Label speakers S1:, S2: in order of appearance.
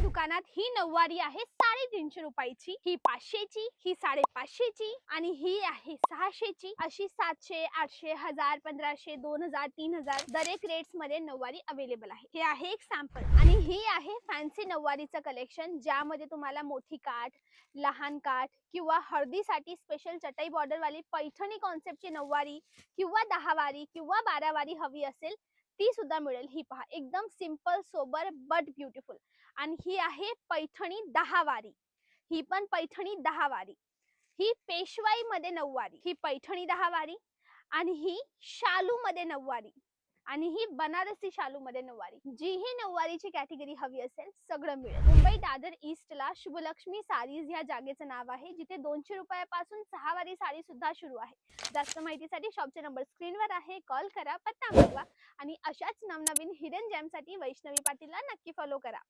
S1: दुकानात ही नऊवारी आहे 350 रुपयाची, ही 500 ची, ही 550 ची आणि ही आहे 600 ची। अशी 700, 800, 1000, 1500, 2000, 3000 दरेक रेट्स मध्ये नऊवारी अवेलेबल आहे। हे आहे एक सॅम्पल आणि ही आहे फॅन्सी नऊवारीचं कलेक्शन, ज्यामध्ये तुम्हाला मोठी काठ, लहान काठ किंवा हळदीसाठी स्पेशल चटई बॉर्डर वाली पैठणी कॉन्सेप्टची नऊवारी किंवा 10 वारी किंवा 12 वारी हवी असेल ती सुद्धा मिळेल। ही पहा, एकदम सिंपल सोबर बट ब्युटिफुल। आणि ही आहे पैठणी 10 वारी, ही पण पैठणी 10 वारी। ही पेशवाई मध्ये नऊवारी, ही पैठणी 10 वारी आणि ही शालू मध्ये नऊवारी आणि ही बनारसी शालू मध्ये नऊवारी। जी ही नऊवारीची कॅटेगरी हवी असेल सगळं मिळेल। मुंबई दादर ईस्टला शुभलक्ष्मी सारीज या जागेचं नाव आहे, जिथे 200 रुपयापासून 6 वारी साडी सुद्धा सुरू आहे। जास्त माहितीसाठी शॉपचे नंबर स्क्रीनवर आहे, कॉल करा, पत्ता मागवा आणि अशाच नवनवीन हिडन जेमसाठी वैष्णवी पाटीलला नक्की फॉलो करा।